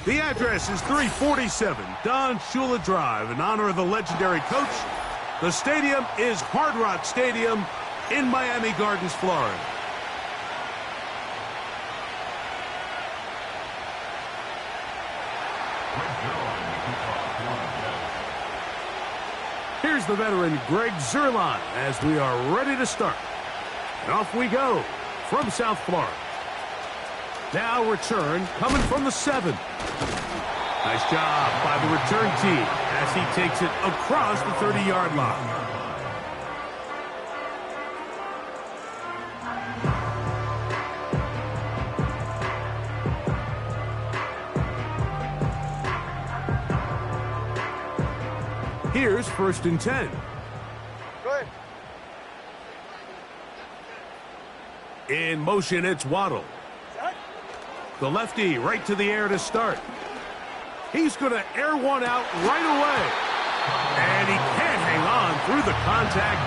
The address is 347 Don Shula Drive in honor of the legendary coach. The stadium is Hard Rock Stadium in Miami Gardens, Florida. Here's the veteran Greg Zuerlein as we are ready to start. And off we go from South Florida. Now return coming from the 7. Nice job by the return team as he takes it across the 30-yard line. Here's 1st and 10. Go ahead. In motion, it's Waddle. The lefty right to the air to start. He's going to air one out right away. And he can't hang on through the contact.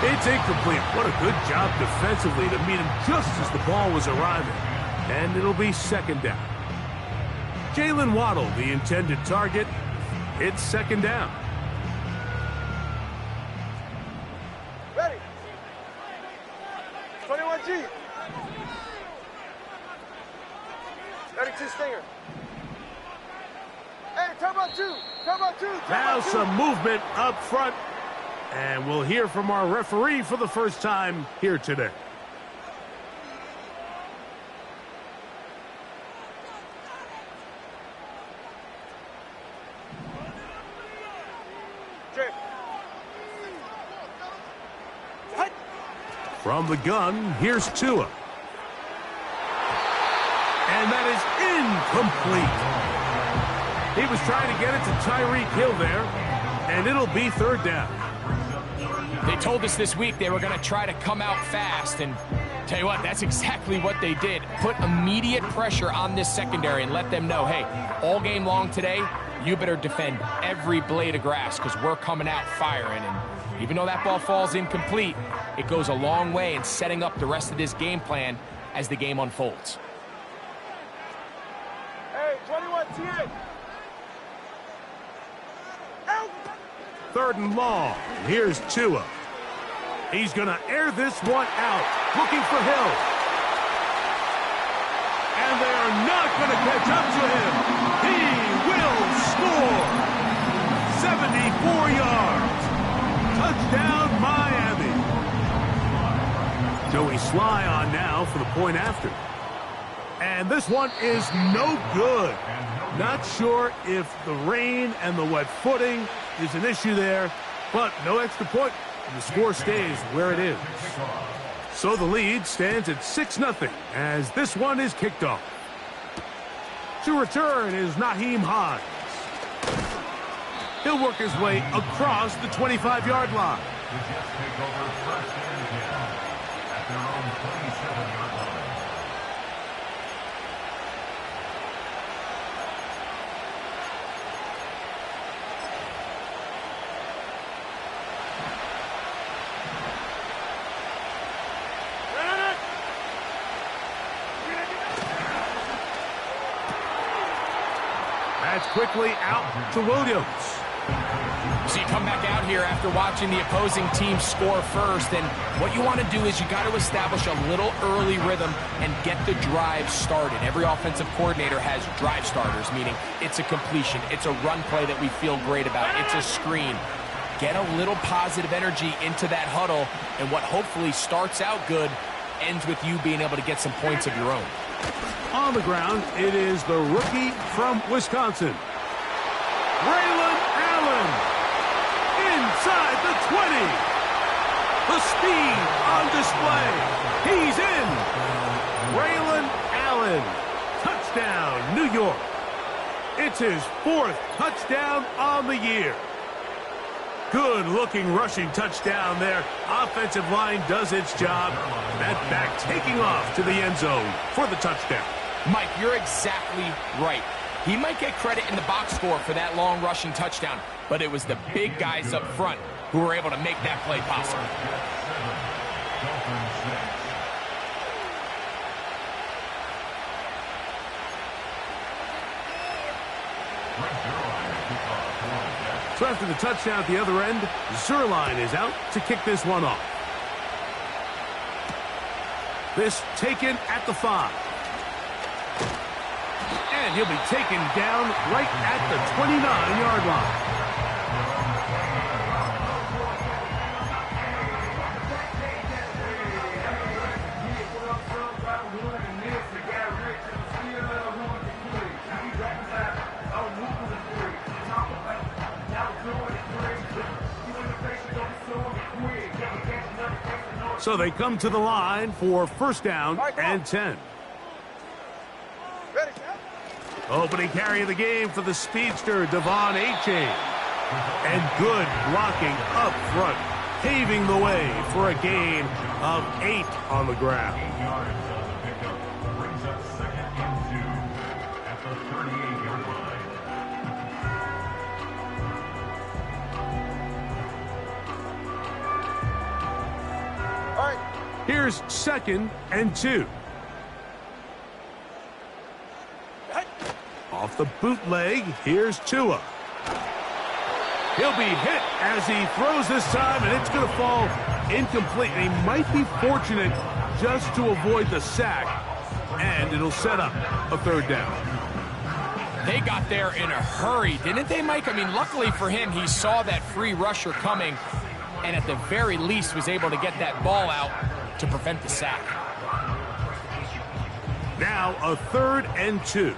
It's incomplete. What a good job defensively to meet him just as the ball was arriving. And it'll be 2nd down. Jalen Waddle, the intended target. It's 2nd down. Ready. 21G. 32 Stinger. Hey, come on, 2. Come on, 2. Now some movement up front. And we'll hear from our referee for the first time here today. From the gun, here's Tua. And that is incomplete. He was trying to get it to Tyreek Hill there, and it'll be 3rd down. They told us this week they were going to try to come out fast, and tell you what, that's exactly what they did. Put immediate pressure on this secondary and let them know, hey, all game long today, you better defend every blade of grass because we're coming out firing. And even though that ball falls incomplete, it goes a long way in setting up the rest of this game plan as the game unfolds. Hey, 21 TA. 3rd and long. Here's Tua. He's going to air this one out, looking for Hill. And they are not going to catch up to him. He will score. 74 yards. Touchdown, Miami. Joey Sly on now for the point after. And this one is no good. Not sure if the rain and the wet footing is an issue there, but no extra point. The score stays where it is. So the lead stands at 6-0 as this one is kicked off. To return is Naheem Hines. He'll work his way across the 25-yard line. That's quickly out to Williams. So you come back out here after watching the opposing team score first, and what you want to do is you got to establish a little early rhythm and get the drive started. Every offensive coordinator has drive starters, meaning it's a completion, it's a run play that we feel great about, it's a screen. Get a little positive energy into that huddle, and what hopefully starts out good ends with you being able to get some points of your own. On the ground, it is the rookie from Wisconsin, Braylon Allen, inside the 20. The speed on display. He's in. Braylon Allen, touchdown, New York. It's his 4th touchdown on the year. Good-looking rushing touchdown there. Offensive line does its job. That back taking off to the end zone for the touchdown. Mike, you're exactly right. He might get credit in the box score for that long rushing touchdown, but it was the big guys up front who were able to make that play possible. So after the touchdown at the other end, Zerline is out to kick this one off. This taken at the 5. And he'll be taken down right at the 29-yard line. So they come to the line for first down and 10. Ready. Opening carry of the game for the speedster, Devon A-Chain. And good blocking up front, paving the way for a gain of 8 on the ground. Here's second and 2. Off the bootleg, here's Tua. He'll be hit as he throws this time, and it's going to fall incomplete. And he might be fortunate just to avoid the sack, and it'll set up a third down. They got there in a hurry, didn't they, Mike? I mean, luckily for him, he saw that free rusher coming, and at the very least was able to get that ball out to prevent the sack. Now a third and 2.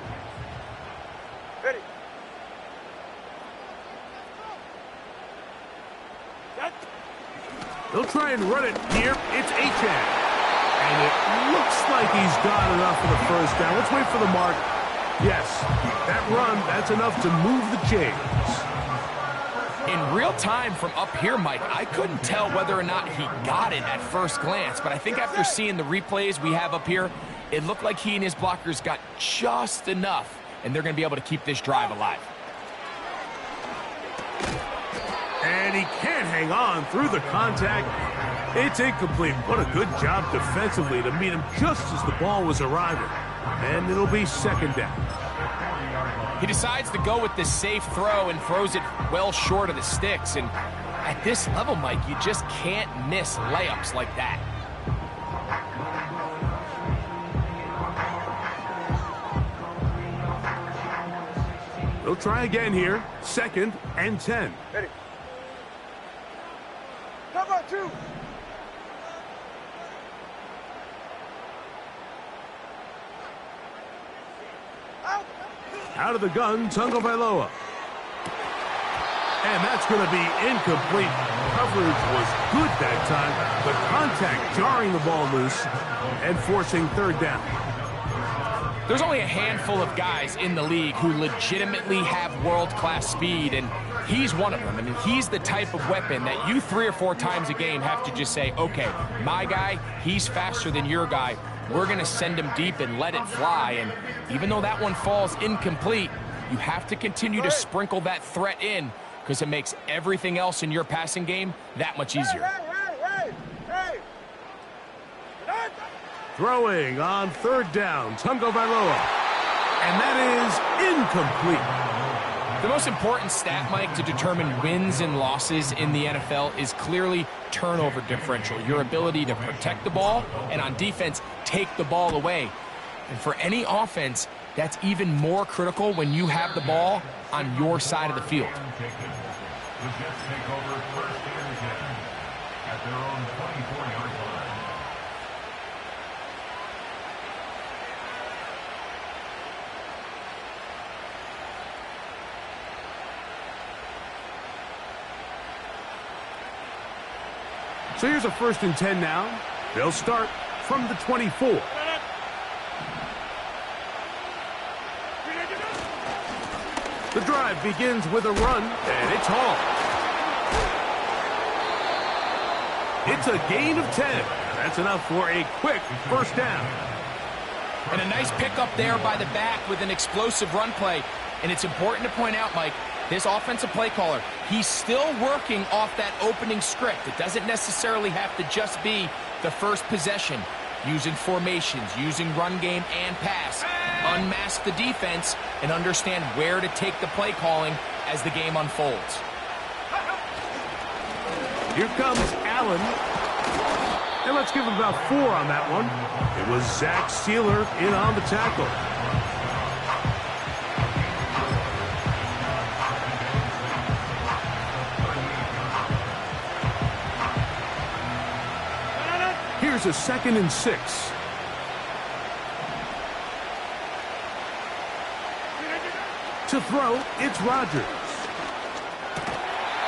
Ready. They'll try and run it here. It's Achane. And it looks like he's got enough for the first down. Let's wait for the mark. Yes, that run, that's enough to move the chains. In real time from up here, Mike, I couldn't tell whether or not he got it at first glance, but I think after seeing the replays we have up here, it looked like he and his blockers got just enough, and they're going to be able to keep this drive alive. And he can't hang on through the contact. It's incomplete. What a good job defensively to meet him just as the ball was arriving. And it'll be second down. He decides to go with the safe throw and throws it well short of the sticks. And at this level, Mike, you just can't miss layups like that. They'll try again here. Second and 10. Ready. Come on, 2. Out of the gun, Tagovailoa. And that's going to be incomplete. Coverage was good that time, but contact jarring the ball loose and forcing third down. There's only a handful of guys in the league who legitimately have world-class speed, and he's one of them. I mean, he's the type of weapon that you 3 or 4 times a game have to just say, okay, my guy, he's faster than your guy. We're going to send him deep and let it fly. And even though that one falls incomplete, you have to continue to sprinkle that threat in because it makes everything else in your passing game that much easier. Hey. Throwing on third down, Tagovailoa. And that is incomplete. The most important stat, Mike, to determine wins and losses in the NFL is clearly turnover differential, your ability to protect the ball and on defense take the ball away. And for any offense, that's even more critical when you have the ball on your side of the field. The Jets take over first and 10 at their own 24-yard line. So here's a first and 10 now. They'll start from the 24. The drive begins with a run, and it's hauled. It's a gain of 10. That's enough for a quick first down. And a nice pickup there by the back with an explosive run play. And it's important to point out, Mike, this offensive play caller, he's still working off that opening script. It doesn't necessarily have to just be the first possession. Using formations, using run game and pass. Unmask the defense and understand where to take the play calling as the game unfolds. Here comes Allen. And let's give him about 4 on that one. It was Zach Sealer in on the tackle. Here's a 2nd and 6. To throw, it's Rodgers.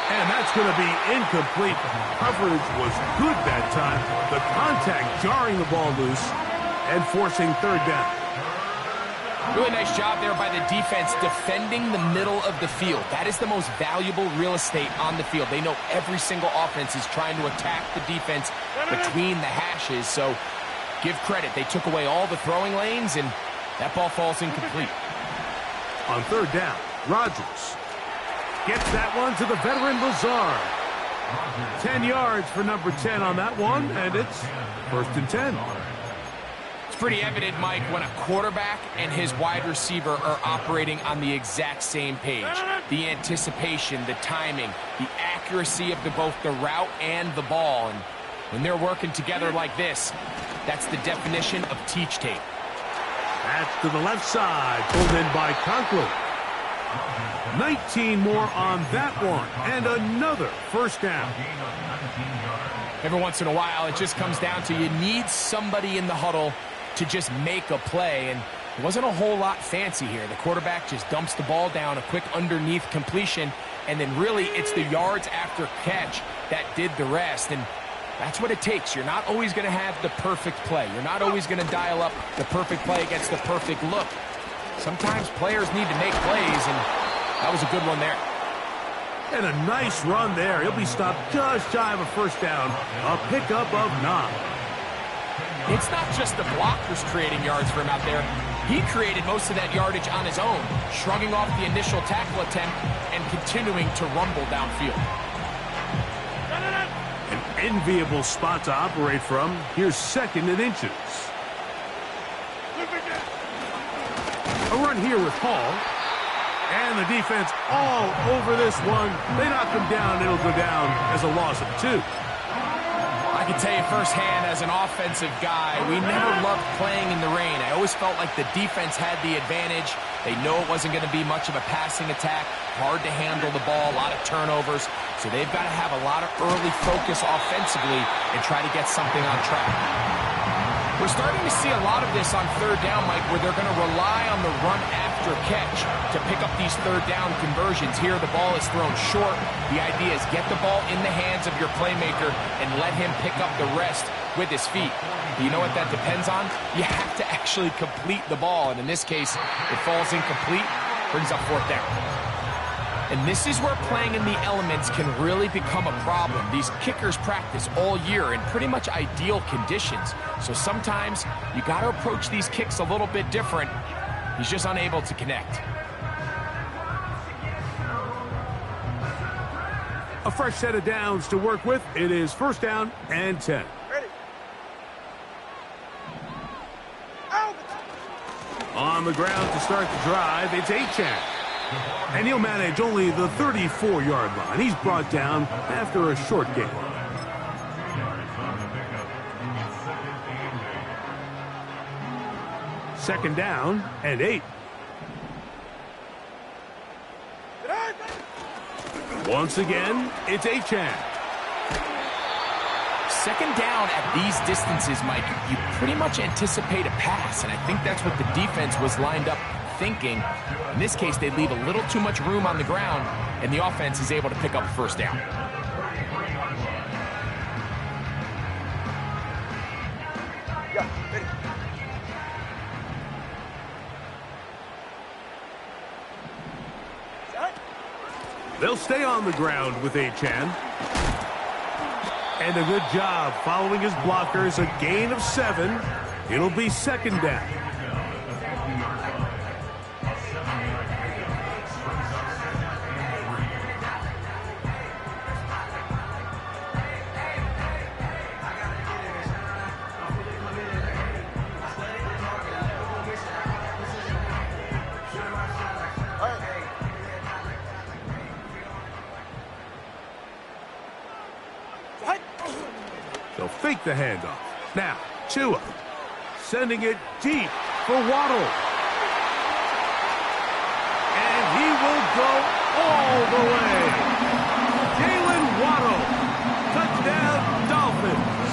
And that's going to be incomplete. Coverage was good that time. The contact jarring the ball loose and forcing 3rd down. Really nice job there by the defense defending the middle of the field. That is the most valuable real estate on the field. They know every single offense is trying to attack the defense between the hashes. So give credit. They took away all the throwing lanes, and that ball falls incomplete. On 3rd down, Rodgers gets that one to the veteran Lazard. 10 yards for number 10 on that one, and it's 1st and 10. It's pretty evident, Mike, when a quarterback and his wide receiver are operating on the exact same page. The anticipation, the timing, the accuracy of both the route and the ball. And when they're working together like this, that's the definition of teach tape. That's to the left side, pulled in by Conklin. 19 more on that one, and another 1st down. Every once in a while, it just comes down to you need somebody in the huddle to just make a play, and it wasn't a whole lot fancy here. The quarterback just dumps the ball down, a quick underneath completion, and then really it's the yards after catch that did the rest, and that's what it takes. You're not always going to have the perfect play. You're not always going to dial up the perfect play against the perfect look. Sometimes players need to make plays, and that was a good one there. And a nice run there. He'll be stopped just shy of a 1st down. A pickup of 9. It's not just the blockers creating yards for him out there. He created most of that yardage on his own, shrugging off the initial tackle attempt and continuing to rumble downfield. An enviable spot to operate from. Here's 2nd and inches. A run here with Hall. And the defense all over this one. They knock him down. It'll go down as a loss of 2. I can tell you firsthand as an offensive guy, we never loved playing in the rain. I always felt like the defense had the advantage. They know it wasn't going to be much of a passing attack. Hard to handle the ball, a lot of turnovers. So they've got to have a lot of early focus offensively and try to get something on track. We're starting to see a lot of this on 3rd down, Mike, where they're going to rely on the run after catch to pick up these 3rd down conversions. Here, the ball is thrown short. The idea is get the ball in the hands of your playmaker and let him pick up the rest with his feet. You know what that depends on? You have to actually complete the ball, and in this case, it falls incomplete, brings up 4th down. And this is where playing in the elements can really become a problem. These kickers practice all year in pretty much ideal conditions. So sometimes you got to approach these kicks a little bit different. He's just unable to connect. A fresh set of downs to work with. It is 1st down and 10. Ready. On the ground to start the drive, it's Achane. And he'll manage only the 34-yard line. He's brought down after a short gain. Second down and 8. Once again, it's Achane. Second down at these distances, Mike, you pretty much anticipate a pass, and I think that's what the defense was lined up thinking. In this case, they leave a little too much room on the ground, and the offense is able to pick up a 1st down. Yeah, ready. They'll stay on the ground with Achane. And a good job following his blockers. A gain of 7. It'll be 2nd down. They'll fake the handoff. Now, Tua sending it deep for Waddle. And he will go all the way. Jalen Waddle, touchdown Dolphins.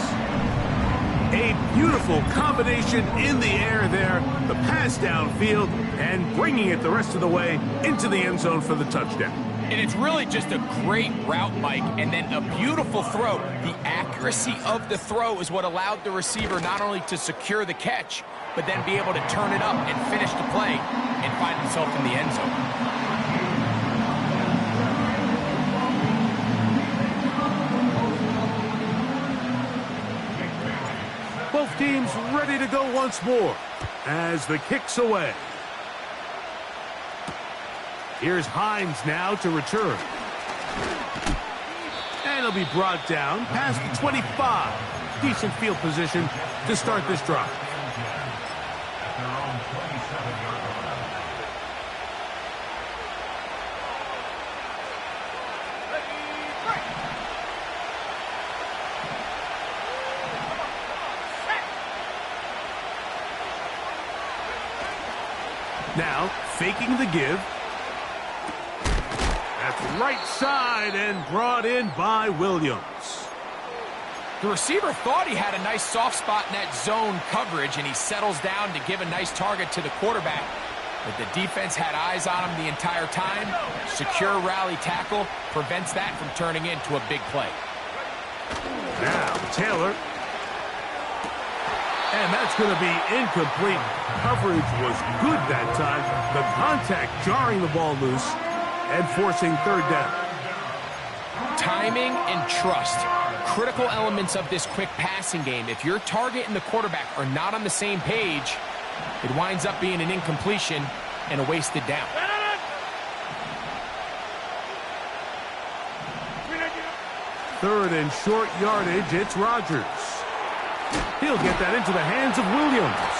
A beautiful combination in the air there, the pass downfield, and bringing it the rest of the way into the end zone for the touchdown. And it's really just a great route, Mike, and then a beautiful throw. The accuracy of the throw is what allowed the receiver not only to secure the catch, but then be able to turn it up and finish the play and find himself in the end zone. Both teams ready to go once more as the kick's away. Here's Hines now to return. And he'll be brought down past the 25. Decent field position to start this drive. Now, faking the give. That's right side and brought in by Williams. The receiver thought he had a nice soft spot in that zone coverage, and he settles down to give a nice target to the quarterback. But the defense had eyes on him the entire time. Secure rally tackle prevents that from turning into a big play. Now, Taylor. And that's going to be incomplete. Coverage was good that time. The contact jarring the ball loose and forcing third down. Timing and trust, critical elements of this quick passing game. If your target and the quarterback are not on the same page, it winds up being an incompletion and a wasted down. Third and short yardage, it's Rodgers. He'll get that into the hands of Williams.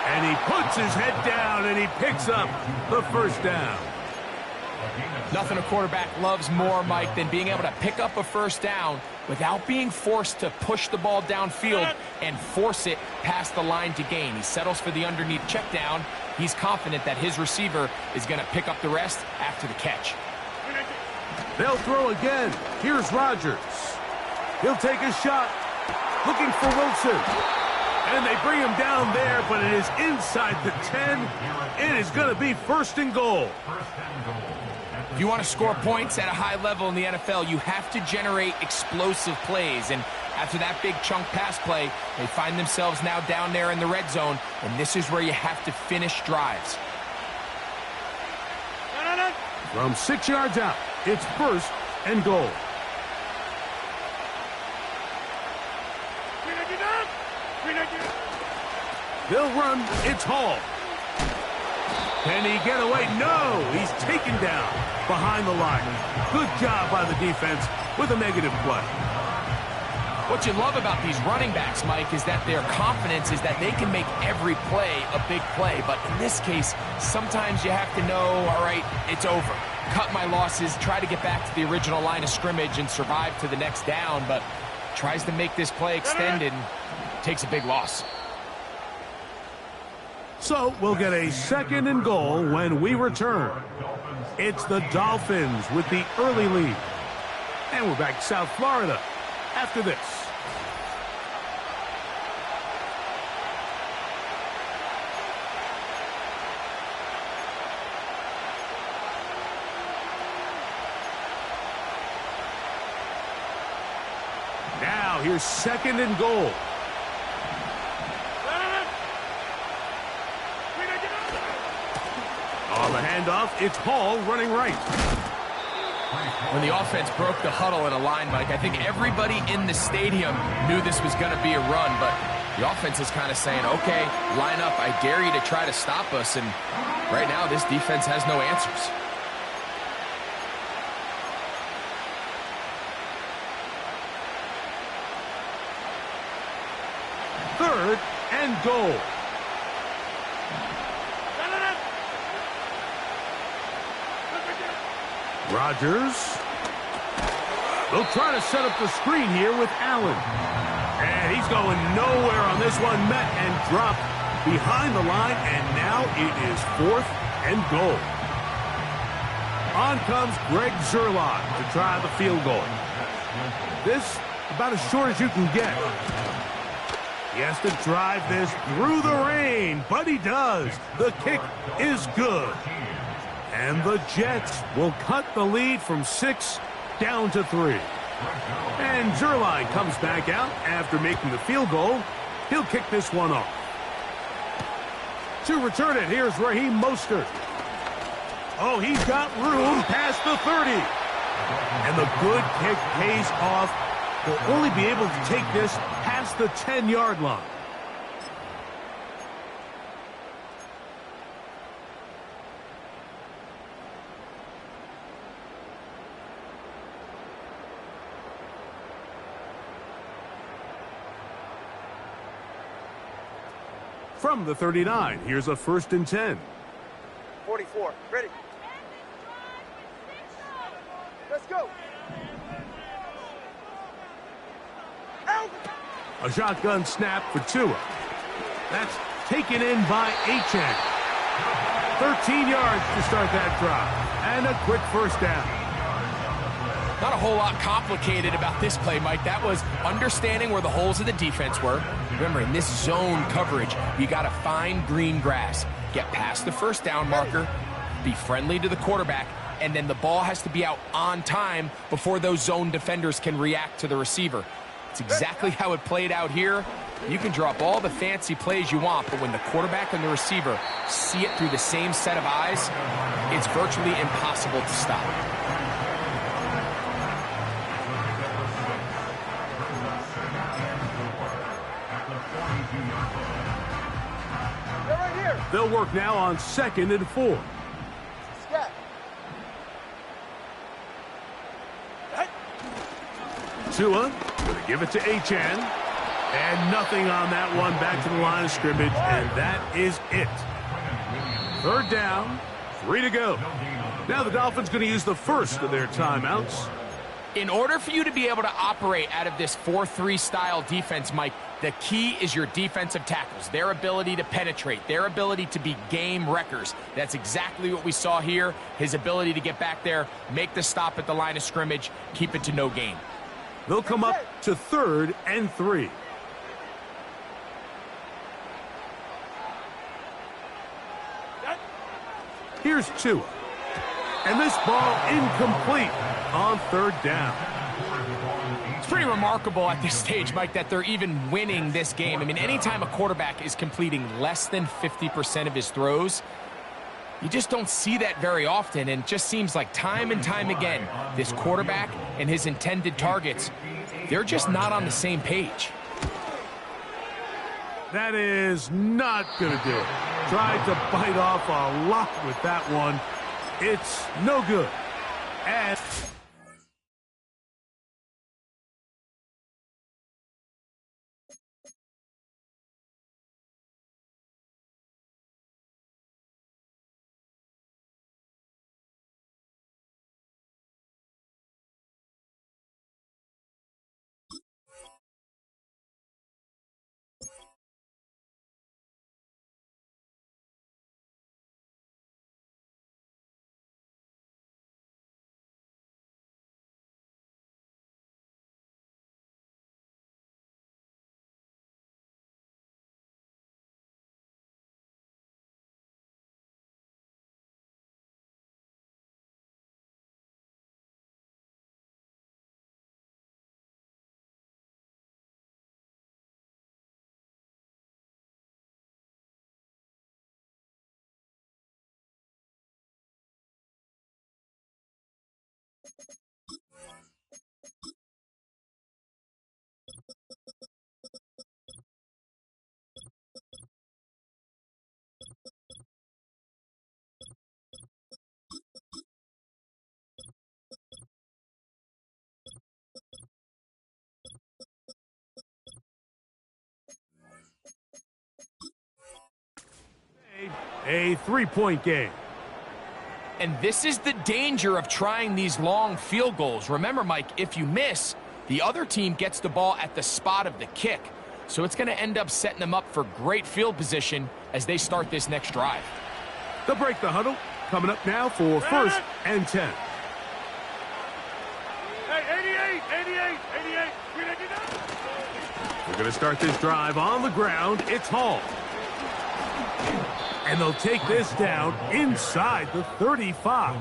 And he puts his head down and he picks up the first down. Nothing a quarterback loves more, Mike, than being able to pick up a first down without being forced to push the ball downfield and force it past the line to gain. He settles for the underneath check down. He's confident that his receiver is going to pick up the rest after the catch. They'll throw again. Here's Rodgers. He'll take a shot. Looking for Wilson. And they bring him down there, but it is inside the 10. It is going to be first and goal. If you want to score points at a high level in the NFL, you have to generate explosive plays. And after that big chunk pass play, they find themselves now down there in the red zone. And this is where you have to finish drives. From 6 yards out, it's first and goal. They'll run. It's Hall. Can he get away? No, he's taken down behind the line. Good job by the defense with a negative play. What you love about these running backs, Mike, is that their confidence is that they can make every play a big play. But in this case, sometimes you have to know, all right, it's over. Cut my losses, try to get back to the original line of scrimmage and survive to the next down, but tries to make this play extended and takes a big loss. So we'll get a second and goal when we return. It's the Dolphins with the early lead. And we're back to South Florida after this. Now here's second and goal. On the handoff, it's Hall running right. When the offense broke the huddle in a line, Mike, I think everybody in the stadium knew this was going to be a run, but the offense is kind of saying, okay, line up, I dare you to try to stop us, and right now this defense has no answers. Third and goal. Rodgers. They'll try to set up the screen here with Allen. And he's going nowhere on this one. Met and dropped behind the line, and now it is 4th and goal. On comes Greg Zerline to try the field goal. This about as short as you can get. He has to drive this through the rain, but he does. The kick is good. And the Jets will cut the lead from 6 down to 3. And Zerline comes back out after making the field goal. He'll kick this one off. To return it, here's Raheem Mostert. Oh, he's got room past the 30. And the good kick pays off. He'll only be able to take this past the 10-yard line. From the 39, here's a 1st and 10. 44. Ready. Let's go. Out. A shotgun snap for Tua. That's taken in by Achane. 13 yards to start that drive. And a quick 1st down. Not a whole lot complicated about this play, Mike. That was understanding where the holes of the defense were. Remember, in this zone coverage, you got to find green grass. Get past the 1st down marker, be friendly to the quarterback, and then the ball has to be out on time before those zone defenders can react to the receiver. It's exactly how it played out here. You can drop all the fancy plays you want, but when the quarterback and the receiver see it through the same set of eyes, it's virtually impossible to stop. They'll work now on 2nd and 4. Scat. Tua going to give it to Achane. And nothing on that one. Back to the line of scrimmage, and that is it. 3rd down, 3 to go. Now the Dolphins going to use the first of their timeouts. In order for you to be able to operate out of this 4-3 style defense, Mike, the key is your defensive tackles, their ability to penetrate, their ability to be game wreckers. That's exactly what we saw here, his ability to get back there, make the stop at the line of scrimmage, keep it to no gain. They'll come up to 3rd and 3. Here's Tua. And this ball incomplete on 3rd down. It's pretty remarkable at this stage, Mike, that they're even winning this game. I mean, anytime a quarterback is completing less than 50% of his throws, you just don't see that very often, and it just seems like time and time again, this quarterback and his intended targets, they're just not on the same page. That is not going to do it. Tried to bite off a lot with that one. It's no good. And a 3-point game. And this is the danger of trying these long field goals. Remember, Mike, if you miss, The other team gets the ball at the spot of the kick, so it's going to end up setting them up for great field position as they start this next drive. They'll break the huddle. Coming up now for 1st and 10. Hey, 88. We're going to start this drive on the ground. It's Hall. And they'll take this down inside the 35.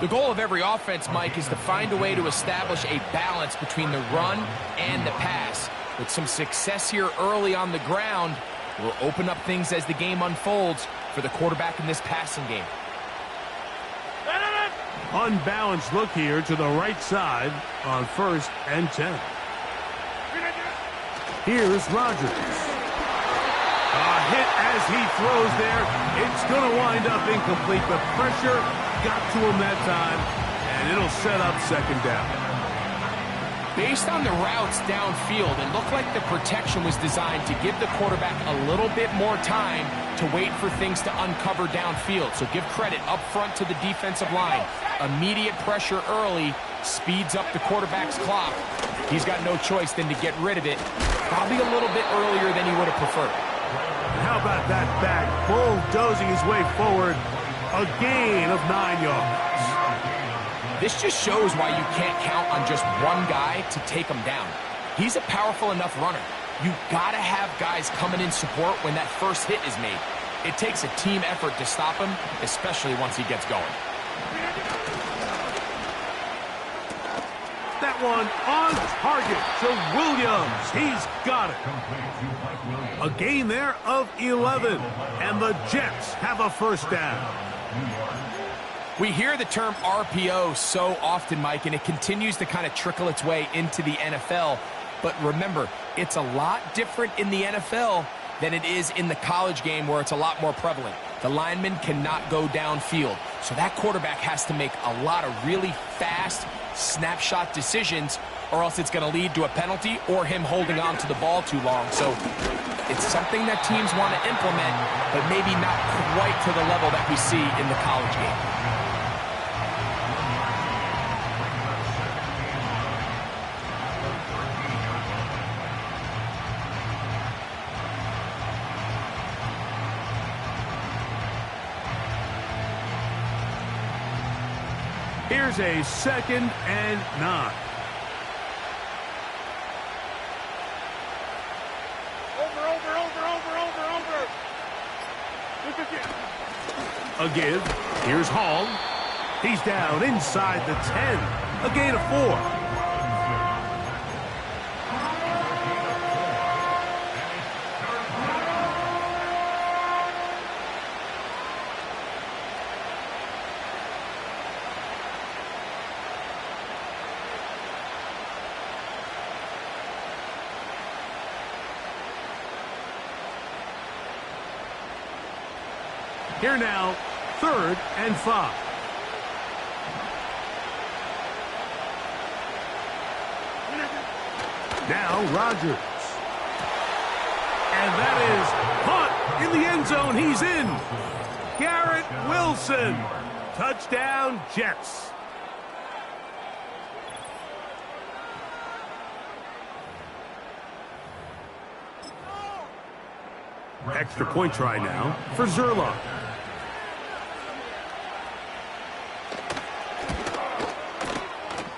The goal of every offense, Mike, is to find a way to establish a balance between the run and the pass. With some success here early on the ground, will open up things as the game unfolds for the quarterback in this passing game. Unbalanced look here to the right side on 1st and 10. Here's Rodgers. A hit as he throws there. It's going to wind up incomplete. The pressure got to him that time, and it'll set up 2nd down. Based on the routes downfield, it looked like the protection was designed to give the quarterback a little bit more time to wait for things to uncover downfield. So give credit up front to the defensive line. Immediate pressure early speeds up the quarterback's clock. He's got no choice than to get rid of it, probably a little bit earlier than he would have preferred. And how about that back bulldozing his way forward? A gain of 9 yards. This just shows why you can't count on just one guy to take him down. He's a powerful enough runner. You've got to have guys coming in support when that first hit is made. It takes a team effort to stop him, especially once he gets going. That one on target to Williams. He's got it. A gain there of 11. And the Jets have a 1st down. We hear the term RPO so often, Mike, and it continues to kind of trickle its way into the NFL. But remember, it's a lot different in the NFL than it is in the college game where it's a lot more prevalent. The lineman cannot go downfield, so that quarterback has to make a lot of really fast snapshot decisions, or else it's going to lead to a penalty or him holding on to the ball too long. So it's something that teams want to implement, but maybe not quite to the level that we see in the college game. Here's a 2nd and 9. Over. A give. Here's Hall. He's down inside the 10. A gain of 4. Here now, 3rd and 5. Now Rodgers. And that is caught in the end zone. He's in. Garrett Wilson. Touchdown, Jets. Extra point try now for Zerline.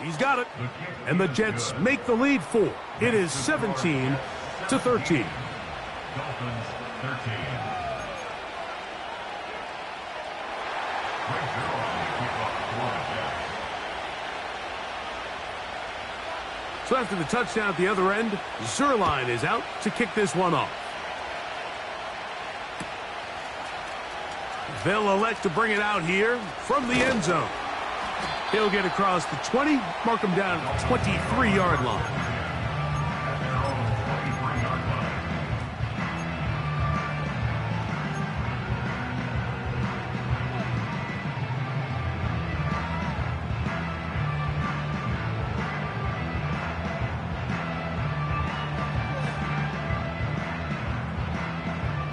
He's got it. And the Jets make the lead 4. It is 17-13. Dolphins 13. So after the touchdown at the other end, Zerline is out to kick this one off. They'll elect to bring it out here from the end zone. He'll get across the 20, mark him down at the 23-yard line.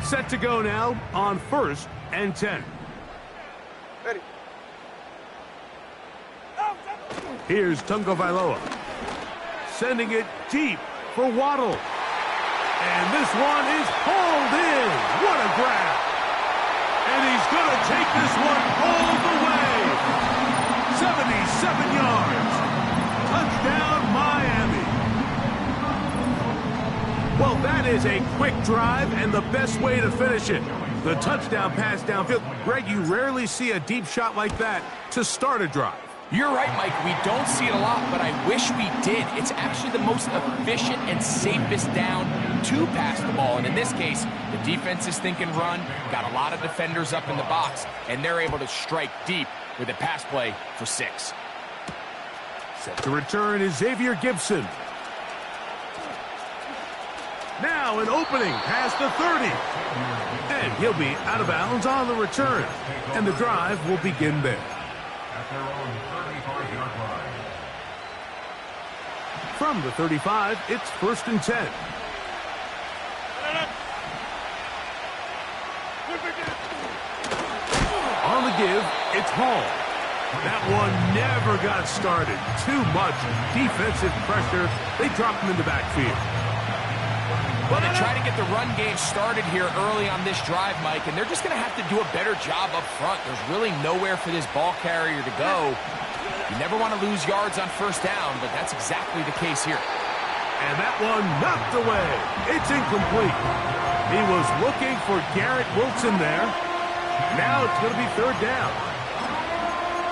Set to go now on 1st and 10. Ready. Here's Tungo Vailoa. Sending it deep for Waddle. And this one is hauled in. What a grab. And he's going to take this one all the way. 77 yards. Touchdown, Miami. Well, that is a quick drive and the best way to finish it. The touchdown pass downfield. Greg, you rarely see a deep shot like that to start a drive. You're right, Mike. We don't see it a lot, but I wish we did. It's actually the most efficient and safest down to pass the ball. And in this case, the defense is thinking run, got a lot of defenders up in the box, and they're able to strike deep with a pass play for 6. Set to return is Xavier Gibson. Now an opening past the 30. And he'll be out of bounds on the return. And the drive will begin there. At their own 35-yard line. From the 35, it's 1st and 10. On the give, it's Hall. That one never got started. Too much defensive pressure. They dropped him in the backfield. Well, they try to get the run game started here early on this drive, Mike, and they're just going to have to do a better job up front. There's really nowhere for this ball carrier to go. You never want to lose yards on 1st down, but that's exactly the case here. And that one knocked away. It's incomplete. He was looking for Garrett Wilson there. Now it's going to be 3rd down.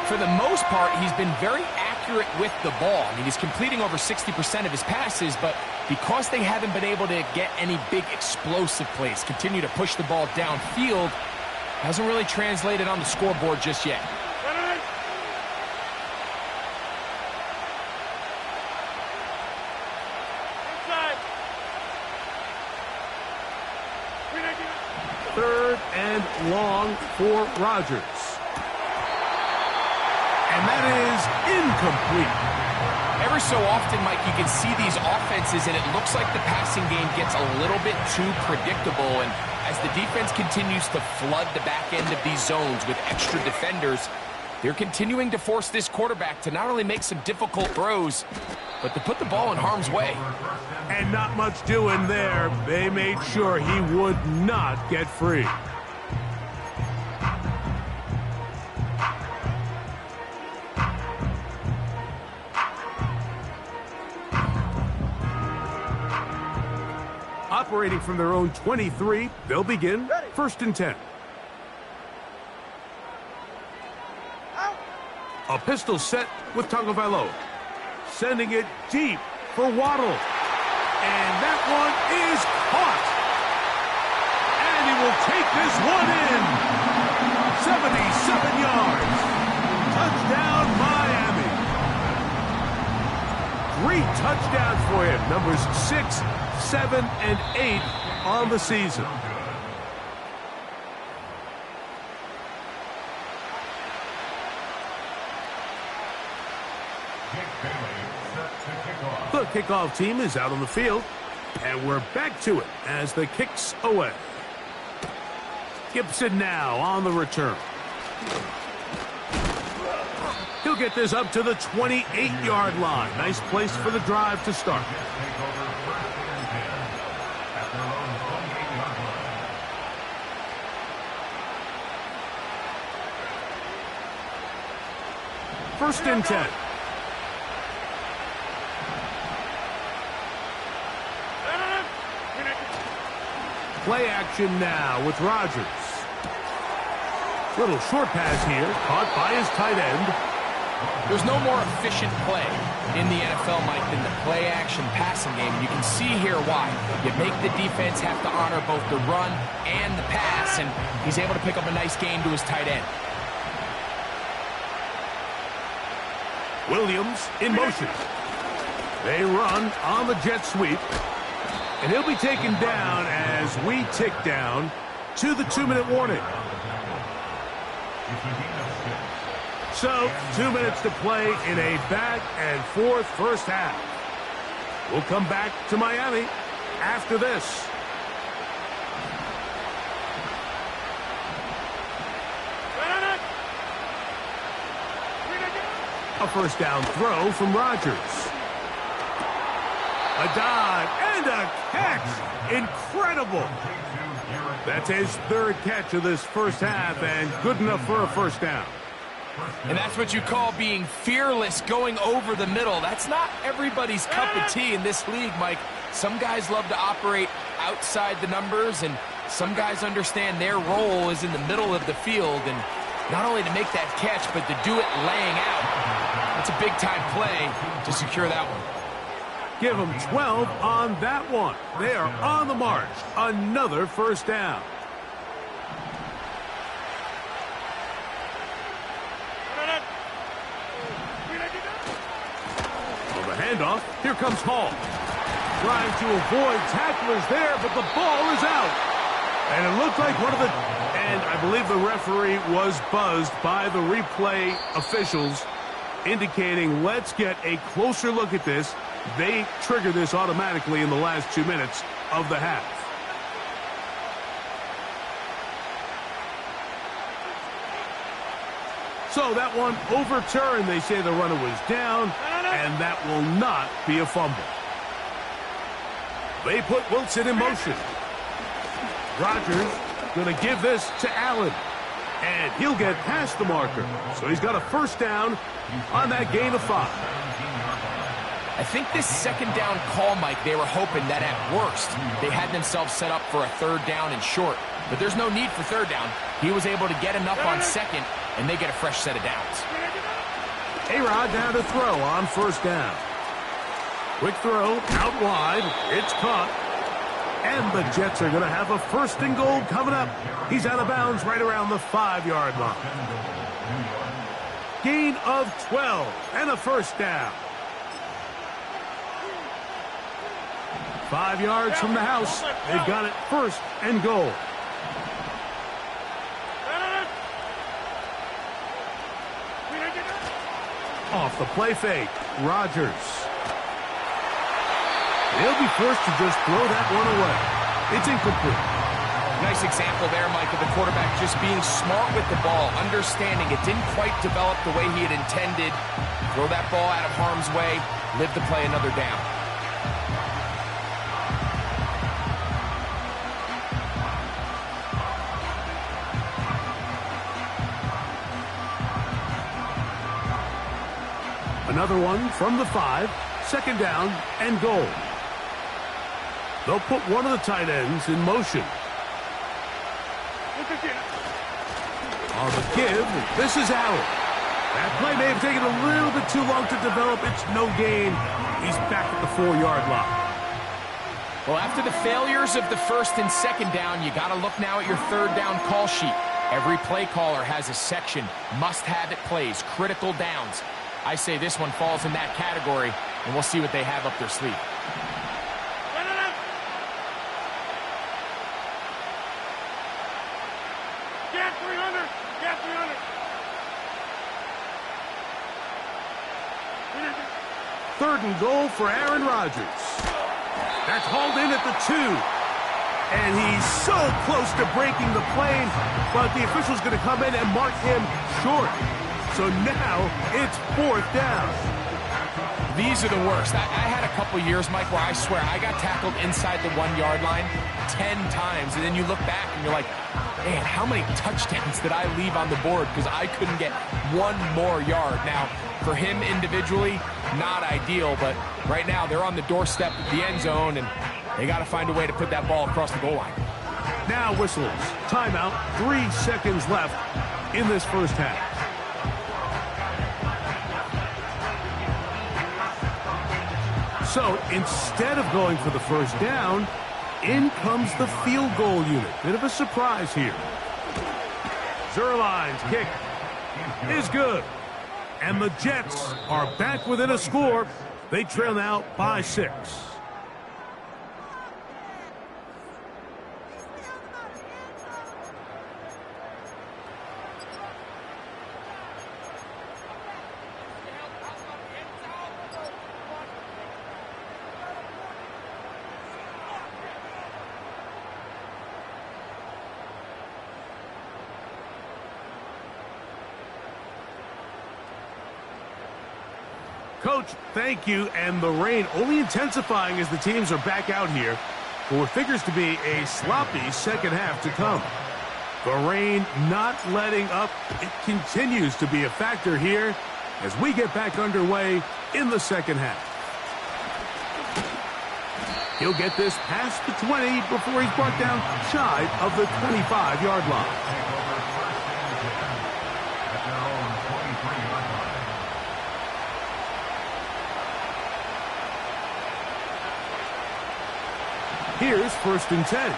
For the most part, he's been very accurate with the ball. I mean, he's completing over 60% of his passes, but because they haven't been able to get any big explosive plays, continue to push the ball downfield, hasn't really translated on the scoreboard just yet. Inside. 3rd and long for Rodgers. And that is incomplete. Every so often, Mike, you can see these offenses, and it looks like the passing game gets a little bit too predictable. And as the defense continues to flood the back end of these zones with extra defenders, they're continuing to force this quarterback to not only make some difficult throws, but to put the ball in harm's way. And not much doing there. They made sure he would not get free. Operating from their own 23, they'll begin 1st and 10. A pistol set with Tagovailoa. Sending it deep for Waddle. And that one is caught. And he will take this one in. 77 yards. Touchdown, Miami. Great touchdowns for him. Numbers 6, 7, and 8 on the season. The kickoff team is out on the field, and we're back to it as the kick's away. Gibson now on the return. He'll get this up to the 28-yard line. Nice place for the drive to start. First and 10. Play action now with Rodgers. Little short pass here, caught by his tight end. There's no more efficient play in the NFL, Mike, than the play-action passing game. You can see here why. You make the defense have to honor both the run and the pass, and he's able to pick up a nice gain to his tight end. Williams in motion. They run on the jet sweep. And he'll be taken down as we tick down to the 2-minute warning. So, 2 minutes to play in a back-and-forth first half. We'll come back to Miami after this. A first down throw from Rodgers. A dive and a catch. Incredible. That's his third catch of this first half and good enough for a first down. And that's what you call being fearless, going over the middle. That's not everybody's cup of tea in this league, Mike. Some guys love to operate outside the numbers, and some guys understand their role is in the middle of the field, and not only to make that catch, but to do it laying out. That's a big-time play to secure that one. Give them 12 on that one. They are on the march. Another first down. On the handoff, here comes Hall. Trying to avoid tacklers there, but the ball is out. And it looked like one of the... And I believe the referee was buzzed by the replay officials, indicating let's get a closer look at this. They trigger this automatically in the last 2 minutes of the half. So that one overturned. They say the runner was down, and that will not be a fumble. They put Wilson in motion. Rodgers going to give this to Allen, and he'll get past the marker. So he's got a first down on that gain of 5. I think this second down call, Mike, they were hoping that at worst they had themselves set up for a third down and short. But there's no need for third down. He was able to get enough on second, and they get a fresh set of downs. A-Rod down to throw on first down. Quick throw, out wide. It's caught. And the Jets are going to have a first and goal coming up. He's out of bounds right around the 5-yard line. Gain of 12 and a first down. 5 yards from the house. They've got it first and goal. Off the play fake, Rodgers. He'll be forced to just throw that one away. It's incomplete. Nice example there, Mike, of the quarterback just being smart with the ball, understanding it didn't quite develop the way he had intended. Throw that ball out of harm's way, live to play another down. Another one from the 5, second down and goal. They'll put one of the tight ends in motion. On the give, this is Allen. That play may have taken a little bit too long to develop. It's no gain. He's back at the 4-yard line. Well, after the failures of the first and second down, you got to look now at your third down call sheet. Every play caller has a section, must-have-it plays, critical downs. I say this one falls in that category, and we'll see what they have up their sleeve. Get 300! Get 300! Third and goal for Aaron Rodgers. That's hauled in at the 2. And he's so close to breaking the plane, but the official's going to come in and mark him short. So now it's 4th down. These are the worst. I had a couple years, Mike, where I swear I got tackled inside the 1-yard line 10 times. And then you look back and you're like, man, how many touchdowns did I leave on the board because I couldn't get one more yard? Now, for him individually, not ideal. But right now they're on the doorstep of the end zone, and they got to find a way to put that ball across the goal line. Now whistles. Timeout. 3 seconds left in this first half. So instead of going for the first down, in comes the field goal unit. Bit of a surprise here. Zerline's kick is good. And the Jets are back within a score. They trail now by 6. Coach, thank you. And the rain only intensifying as the teams are back out here for what figures to be a sloppy second half to come. The rain not letting up. It continues to be a factor here as we get back underway in the second half. He'll get this past the 20 before he's brought down shy of the 25-yard line. Here's 1st and 10.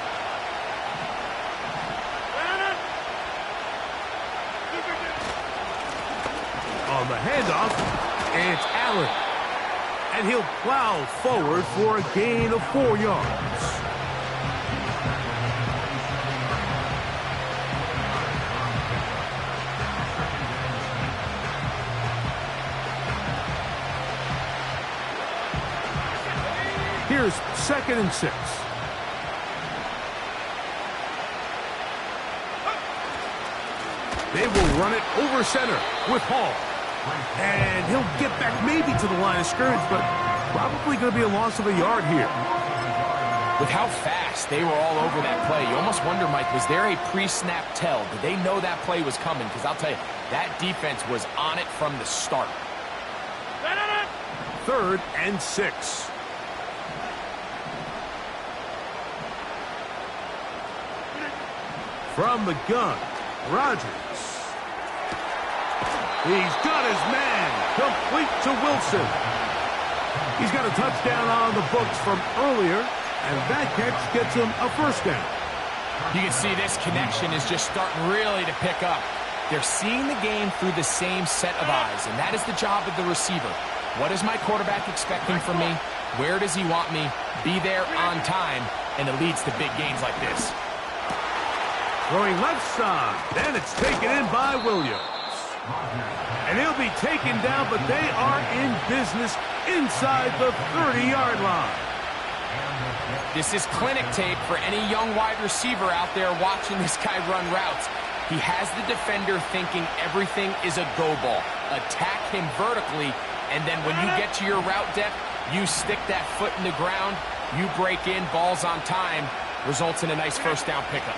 On the handoff, it's Allen. And he'll plow forward for a gain of 4 yards. Here's 2nd and 6. They will run it over center with Hall. And he'll get back maybe to the line of scrimmage, but probably going to be a loss of a yard here. With how fast they were all over that play, you almost wonder, Mike, was there a pre-snap tell? Did they know that play was coming? Because I'll tell you, that defense was on it from the start. 3rd and 6. From the gun, Rodgers. He's got his man, complete to Wilson. He's got a touchdown on the books from earlier, and that catch gets him a 1st down. You can see this connection is just starting really to pick up. They're seeing the game through the same set of eyes, and that is the job of the receiver. What is my quarterback expecting from me? Where does he want me? Be there on time, and it leads to big gains like this. Throwing left side, and it's taken in by Williams. And he'll be taken down, but they are in business inside the 30-yard line. This is clinic tape for any young wide receiver out there watching this guy run routes. He has the defender thinking everything is a go ball. Attack him vertically, and then when you get to your route depth, you stick that foot in the ground, you break in, balls on time, results in a nice 1st down pickup.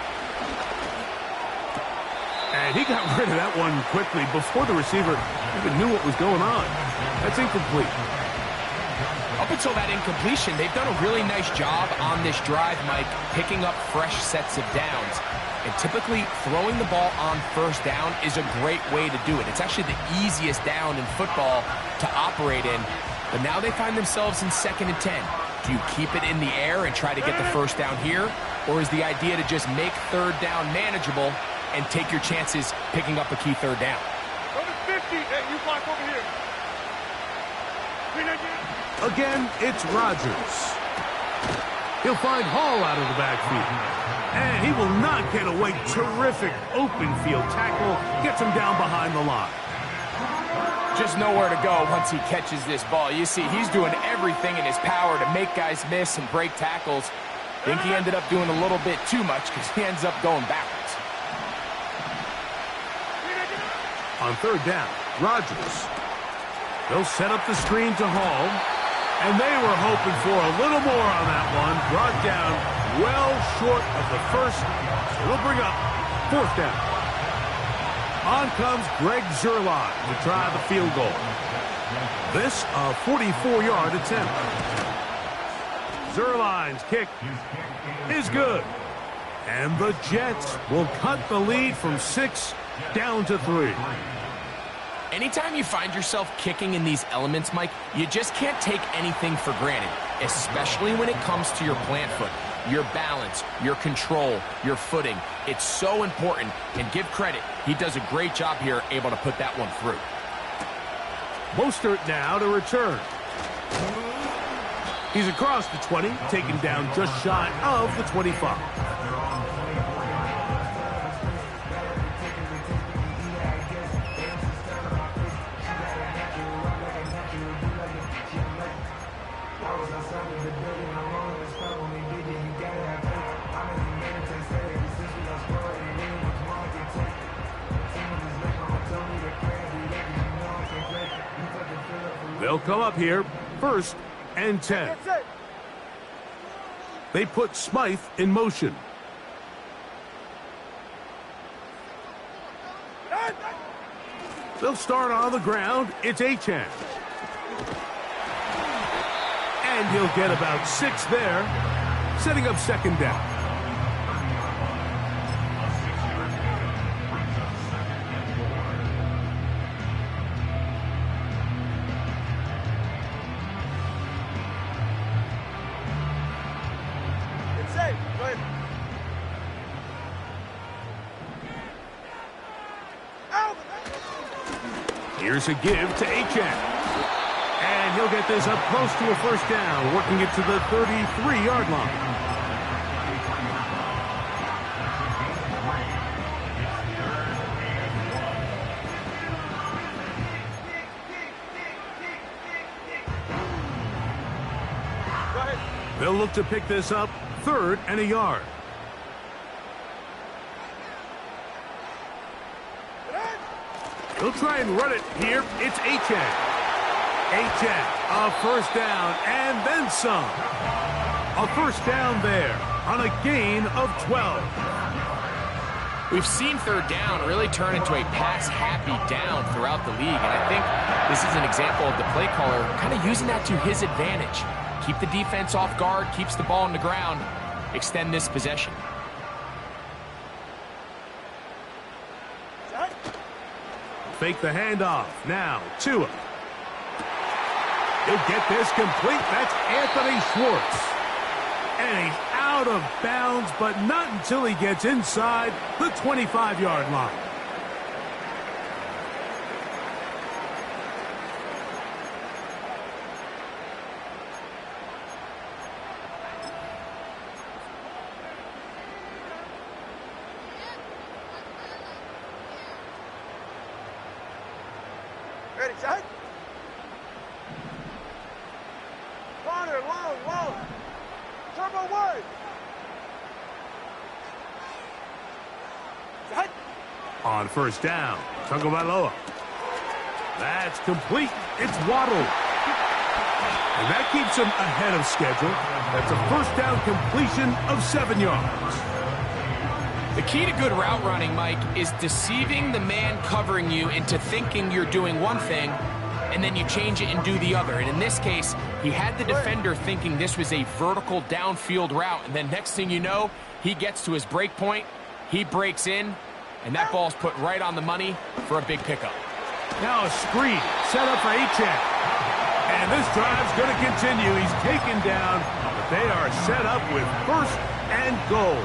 And he got rid of that one quickly before the receiver even knew what was going on. That's incomplete. Up until that incompletion, they've done a really nice job on this drive, Mike, picking up fresh sets of downs. And typically, throwing the ball on 1st down is a great way to do it. It's actually the easiest down in football to operate in. But now they find themselves in 2nd and 10. Do you keep it in the air and try to get the 1st down here? Or is the idea to just make 3rd down manageable and take your chances picking up a key 3rd down? Go to 50. Hey, you block over here. Again, it's Rodgers. He'll find Hall out of the backfield. And he will not get away. Terrific open field tackle. Gets him down behind the line. Just nowhere to go once he catches this ball. You see, he's doing everything in his power to make guys miss and break tackles. I think he ended up doing a little bit too much because he ends up going backwards. On 3rd down, Rodgers. They'll set up the screen to Hall. And they were hoping for a little more on that one. Brought down well short of the 1st. So they'll bring up 4th down. On comes Greg Zuerlein to try the field goal. This a 44-yard attempt. Zuerlein's kick is good. And the Jets will cut the lead from 6 down to 3. Anytime you find yourself kicking in these elements, Mike, you just can't take anything for granted, especially when it comes to your plant foot, your balance, your control, your footing. It's so important, and give credit. He does a great job here, able to put that one through. Mostert now to return. He's across the 20, taken down just shy of the 25. They'll come up here, 1st and 10. They put Smythe in motion. They'll start on the ground. It's Achan. And he'll get about 6 there, setting up 2nd down. Here's a give to Achan. And he'll get this up close to a 1st down, working it to the 33-yard line. They'll look to pick this up, 3rd and a yard. They'll try and run it here. It's Achan. Achan, a 1st down, and then some. A 1st down there on a gain of 12. We've seen 3rd down really turn into a pass-happy down throughout the league, and I think this is an example of the play caller kind of using that to his advantage. Keep the defense off guard, keeps the ball on the ground, extend this possession. Fake the handoff. Now, Tua. He'll get this complete. That's Anthony Schwartz. And he's out of bounds, but not until he gets inside the 25-yard line. Ready, set. Corner, long. Turbo wide. Set. On 1st down, Tagovailoa. That's complete. It's Waddle. And that keeps him ahead of schedule. That's a 1st down completion of 7 yards. The key to good route running, Mike, is deceiving the man covering you into thinking you're doing one thing, and then you change it and do the other. And in this case, he had the defender thinking this was a vertical downfield route, and then next thing you know, he gets to his break point, he breaks in, and that ball's put right on the money for a big pickup. Now a screen set up for Achan. And this drive's going to continue. He's taken down, but they are set up with 1st and goal.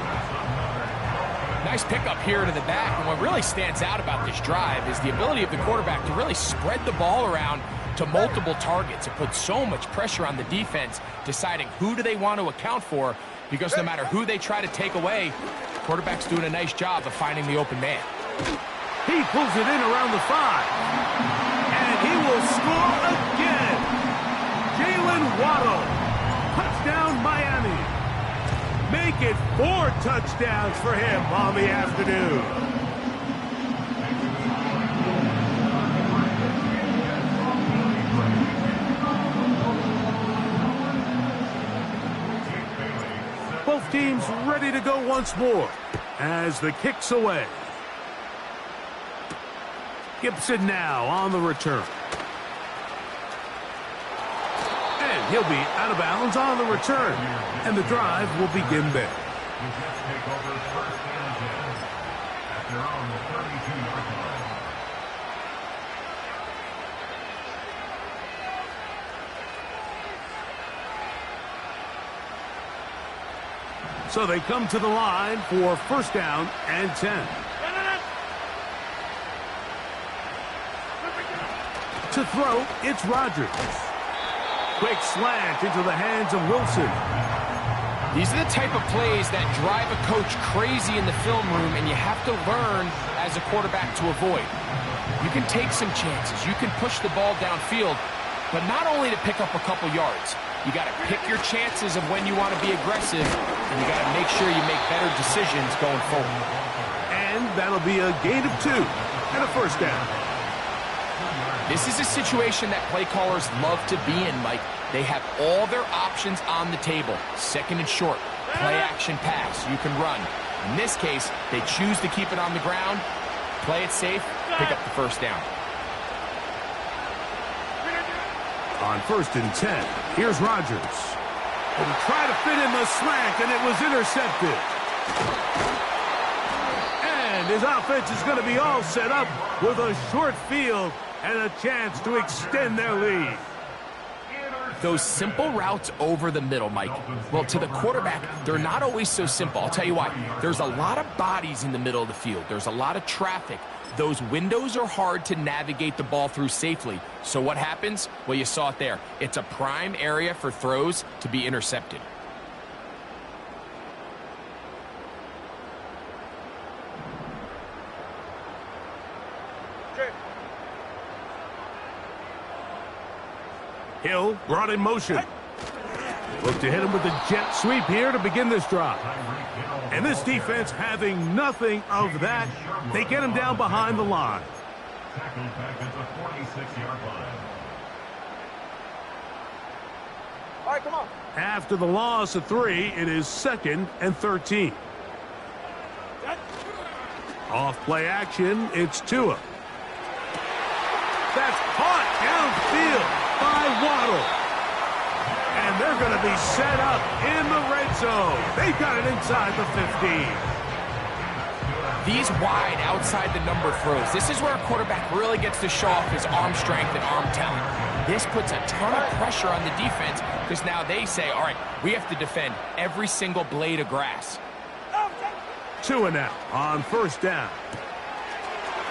Nice pickup here to the back, and what really stands out about this drive is the ability of the quarterback to really spread the ball around to multiple targets. It puts so much pressure on the defense deciding who do they want to account for, because no matter who they try to take away, the quarterback's doing a nice job of finding the open man. He pulls it in around the 5. And he will score again. Jalen Waddle. Touchdown, Miami. Make it 4 touchdowns for him on the afternoon. Both teams ready to go once more as the kick's away. Gibson now on the return. And he'll be out of bounds on the return. And the drive will begin there. The Jets take over 1st and 10 at their own 32-yard line. So they come to the line for 1st down and 10. To throw, it's Rodgers. Quick slant into the hands of Wilson. These are the type of plays that drive a coach crazy in the film room, and you have to learn as a quarterback to avoid. You can take some chances. You can push the ball downfield, but not only to pick up a couple yards. You got to pick your chances of when you want to be aggressive, and you got to make sure you make better decisions going forward. And that'll be a gain of 2 and a 1st down. This is a situation that play callers love to be in, Mike. They have all their options on the table. Second and short, play action pass, you can run. In this case, they choose to keep it on the ground, play it safe, pick up the first down. On 1st and 10, here's Rodgers. And he tried to fit in the slant, and it was intercepted. And his offense is going to be all set up with a short field and a chance to extend their lead. Those simple routes over the middle, Mike. Well, to the quarterback, they're not always so simple. I'll tell you why. There's a lot of bodies in the middle of the field. There's a lot of traffic. Those windows are hard to navigate the ball through safely. So what happens? Well, you saw it there. It's a prime area for throws to be intercepted. Hill brought in motion. Look to hit him with a jet sweep here to begin this drive. And this defense having nothing of that, they get him down behind the line. Tackled back at the 46-yard line. All right, come on. After the loss of 3, it is 2nd and 13. Off play action, it's Tua. That's caught downfield by Waddle. And they're going to be set up in the red zone. They've got it inside the 15. These wide outside the number throws, this is where a quarterback really gets to show off his arm strength and arm talent. This puts a ton of pressure on the defense because now they say, all right, we have to defend every single blade of grass. Tua now on 1st down.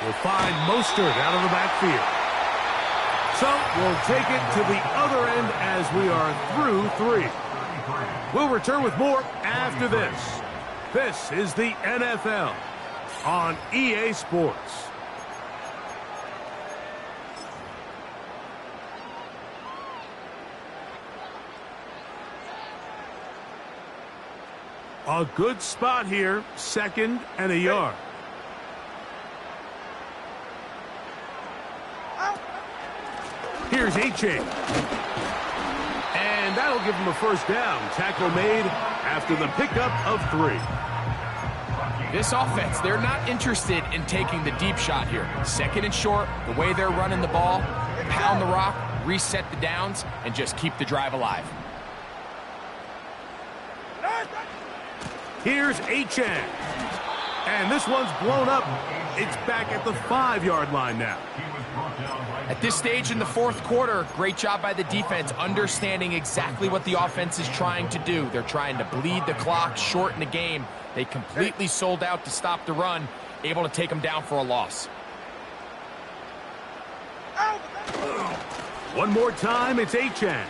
We'll find Mostert out of the backfield. So we'll take it to the other end as we are through 3. We'll return with more after this. This is the NFL on EA Sports. A good spot here, 2nd and a yard. Here's A-Chain. And that'll give him a 1st down. Tackle made after the pickup of 3. This offense, they're not interested in taking the deep shot here. 2nd and short, the way they're running the ball, pound the rock, reset the downs, and just keep the drive alive. Here's A-Chan. And this one's blown up. It's back at the 5-yard line now. At this stage in the 4th quarter, great job by the defense, understanding exactly what the offense is trying to do. They're trying to bleed the clock, shorten the game. They completely sold out to stop the run, able to take them down for a loss. One more time, it's A-Chan.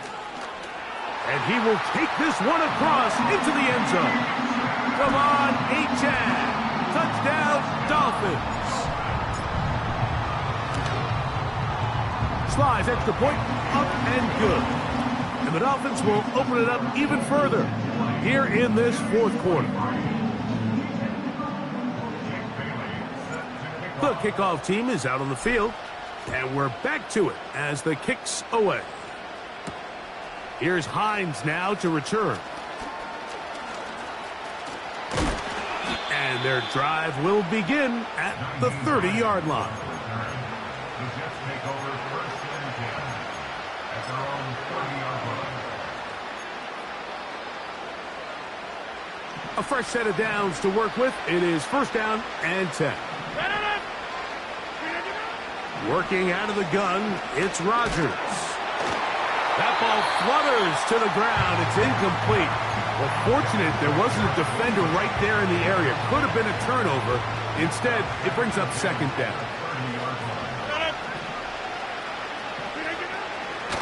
And he will take this one across into the end zone. Come on, A-Chan. Touchdown, Dolphins. Slides extra point, up and good. And the Dolphins will open it up even further here in this 4th quarter. The kickoff team is out on the field, and we're back to it as the kick's away. Here's Hines now to return. And their drive will begin at the 30-yard line. The Jets take over 1st and 10 at their own 30-yard line. A fresh set of downs to work with. It is 1st down and 10. Working out of the gun, it's Rodgers. That ball flutters to the ground. It's incomplete. Well, fortunate there wasn't a defender right there in the area. Could have been a turnover. Instead, it brings up 2nd down.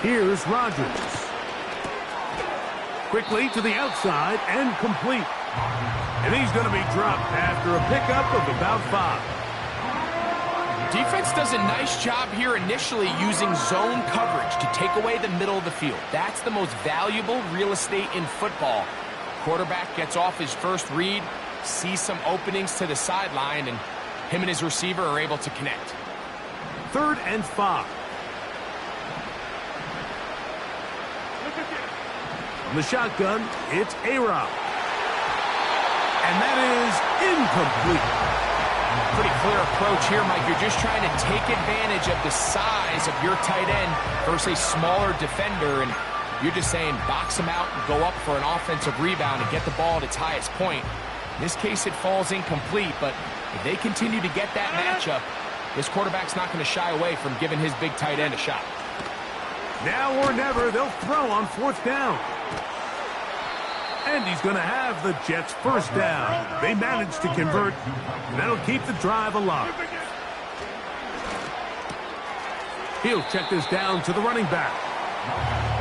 Here's Rodgers. Quickly to the outside and complete. And he's going to be dropped after a pickup of about 5. Defense does a nice job here initially using zone coverage to take away the middle of the field. That's the most valuable real estate in football. Quarterback gets off his first read, sees some openings to the sideline, and him and his receiver are able to connect. 3rd and 5. From the shotgun, it's A-Rob. And that is incomplete. Pretty clear approach here, Mike. You're just trying to take advantage of the size of your tight end versus a smaller defender, and you're just saying box him out and go up for an offensive rebound and get the ball at its highest point. In this case, it falls incomplete, but if they continue to get that matchup, this quarterback's not going to shy away from giving his big tight end a shot. Now or never, they'll throw on 4th down. And he's going to have the Jets' first down. They managed to convert, and that'll keep the drive alive. He'll check this down to the running back.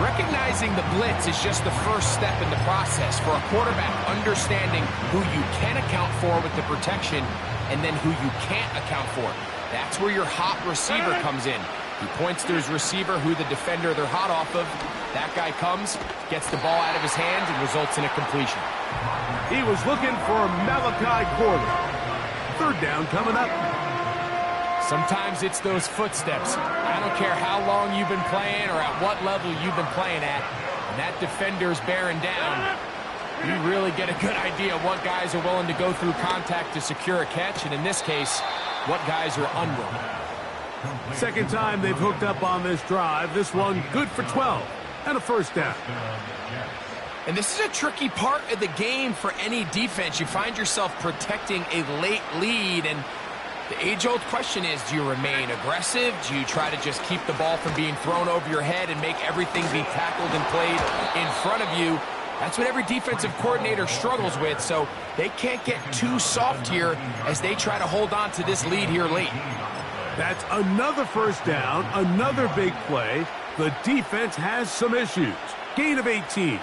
Recognizing the blitz is just the first step in the process for a quarterback, understanding who you can account for with the protection and then who you can't account for. That's where your hot receiver comes in. He points to his receiver, who the defender they're hot off of. That guy comes, gets the ball out of his hands, and results in a completion. He was looking for Malachi Corley. 3rd down coming up. Sometimes it's those footsteps. I don't care how long you've been playing or at what level you've been playing at. When that defender's bearing down, you really get a good idea of what guys are willing to go through contact to secure a catch, and in this case, what guys are unwilling. 2nd time they've hooked up on this drive. This one good for 12 and a 1st down. And this is a tricky part of the game for any defense. You find yourself protecting a late lead, and the age-old question is, do you remain aggressive? Do you try to just keep the ball from being thrown over your head and make everything be tackled and played in front of you? That's what every defensive coordinator struggles with, so they can't get too soft here as they try to hold on to this lead here late. That's another 1st down, another big play. The defense has some issues. Gain of 18.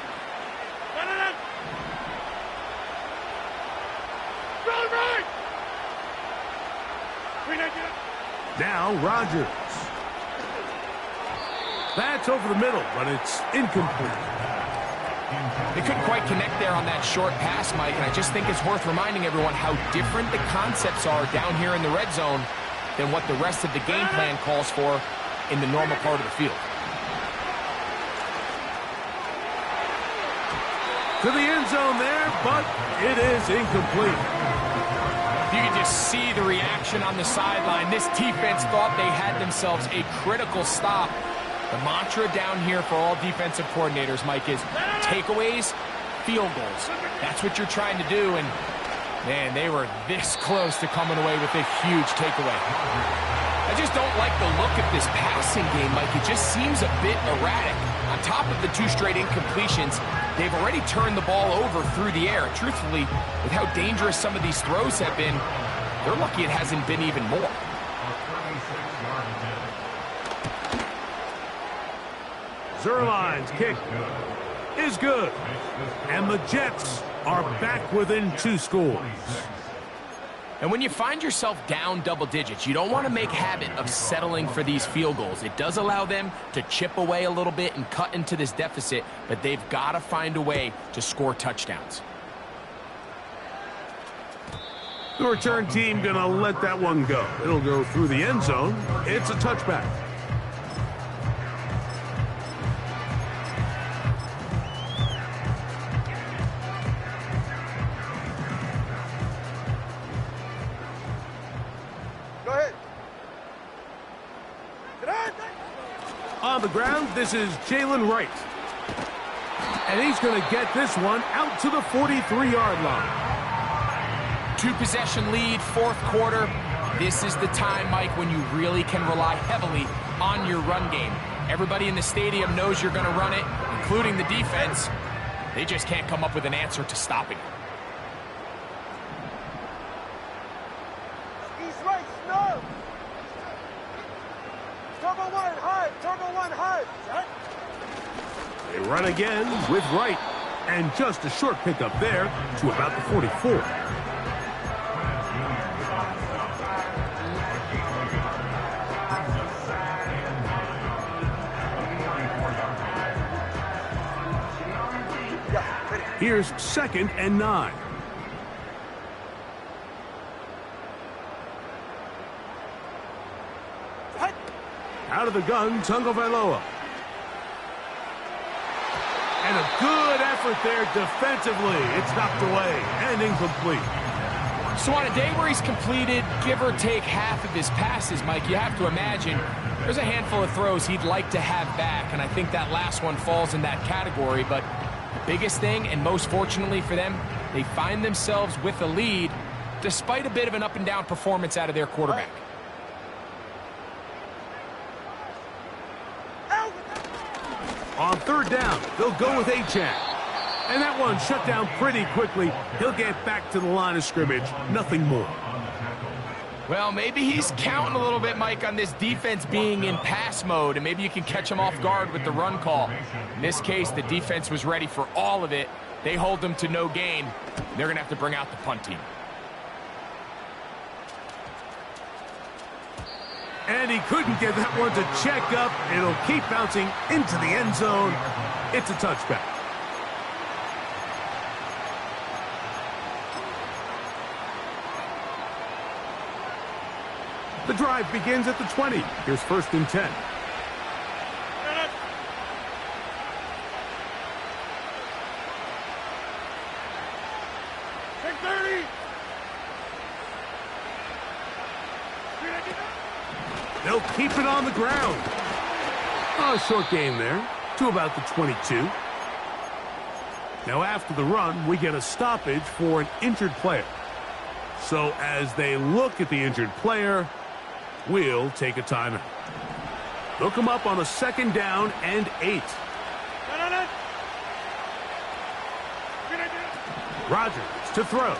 Now Rodgers. That's over the middle, but it's incomplete. They couldn't quite connect there on that short pass, Mike, and I just think it's worth reminding everyone how different the concepts are down here in the red zone than what the rest of the game plan calls for in the normal part of the field. To the end zone there, but it is incomplete. You can just see the reaction on the sideline. This defense thought they had themselves a critical stop. The mantra down here for all defensive coordinators, Mike, is takeaways, field goals. That's what you're trying to do, and man, they were this close to coming away with a huge takeaway. I just don't like the look of this passing game, Mike. It just seems a bit erratic. On top of the 2 straight incompletions, they've already turned the ball over through the air. Truthfully, with how dangerous some of these throws have been, they're lucky it hasn't been even more. Zerline's kick is good. And the Jets are back within 2 scores. And when you find yourself down double digits, you don't want to make habit of settling for these field goals. It does allow them to chip away a little bit and cut into this deficit, but they've got to find a way to score touchdowns. The return team going to let that one go. It'll go through the end zone. It's a touchback. On the ground, this is Jalen Wright. And he's going to get this one out to the 43-yard line. 2-possession lead, 4th quarter. This is the time, Mike, when you really can rely heavily on your run game. Everybody in the stadium knows you're going to run it, including the defense. They just can't come up with an answer to stopping it. East right, snow. Turbo 1, hard. Turbo 1, hard. They run again with Wright. And just a short pickup there to about the 44. Here's 2nd and 9. Out of the gun, Tagovailoa. And a good effort there defensively. It's knocked away and incomplete. So on a day where he's completed, give or take, half of his passes, Mike, you have to imagine there's a handful of throws he'd like to have back, and I think that last one falls in that category. But the biggest thing, and most fortunately for them, they find themselves with a lead despite a bit of an up-and-down performance out of their quarterback. On third down, they'll go with Achan. And that one shut down pretty quickly. He'll get back to the line of scrimmage. Nothing more. Well, maybe he's counting a little bit, Mike, on this defense being in pass mode, and maybe you can catch him off guard with the run call. In this case, the defense was ready for all of it. They hold them to no gain. They're going to have to bring out the punt team. And he couldn't get that one to check up. It'll keep bouncing into the end zone. It's a touchback. The drive begins at the 20. Here's 1st and 10. They'll keep it on the ground. A short game there to about the 22. Now after the run, we get a stoppage for an injured player. So as they look at the injured player, we'll take a timeout. They'll come up on a 2nd down and 8. Rodgers to throw.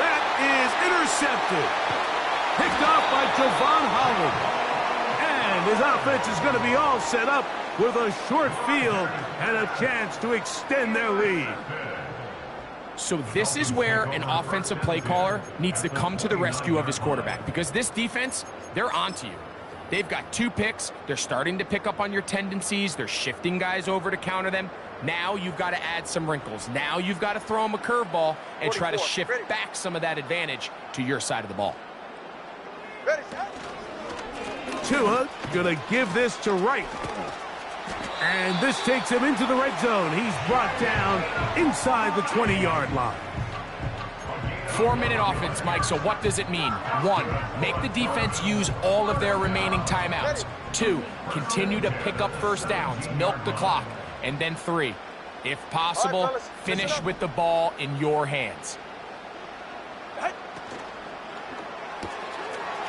That is intercepted. Picked off by Javon Holland. And his offense is going to be all set up with a short field and a chance to extend their lead. So this is where an offensive play caller needs to come to the rescue of his quarterback, because this defense, they're onto you. They've got 2 picks. They're starting to pick up on your tendencies. They're shifting guys over to counter them. Now you've got to add some wrinkles. Now you've got to throw them a curveball and try to shift back some of that advantage to your side of the ball. Tua gonna give this to Wright. And this takes him into the red zone. He's brought down inside the 20-yard line. 4-minute offense, Mike, so what does it mean? 1, make the defense use all of their remaining timeouts. 2, continue to pick up first downs, milk the clock. And then 3, if possible, finish with the ball in your hands.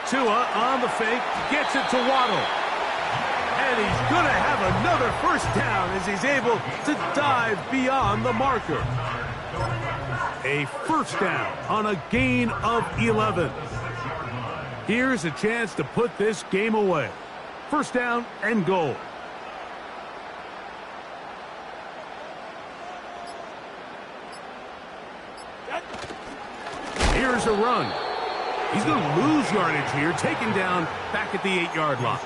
Tua on the fake, gets it to Waddle. And he's going to have another first down as he's able to dive beyond the marker. A first down on a gain of 11. Here's a chance to put this game away. First down and goal. Here's a run. He's going to lose yardage here, taken down back at the 8-yard line.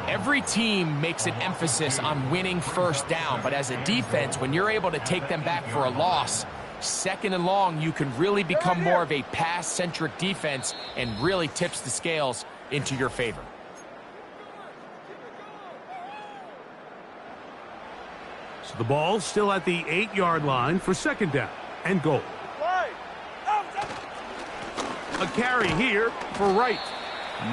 Every team makes an emphasis on winning first down, but as a defense, when you're able to take them back for a loss, 2nd and long, you can really become more of a pass-centric defense and really tips the scales into your favor. So the ball's still at the 8-yard line for 2nd down and goal. A carry here for Wright.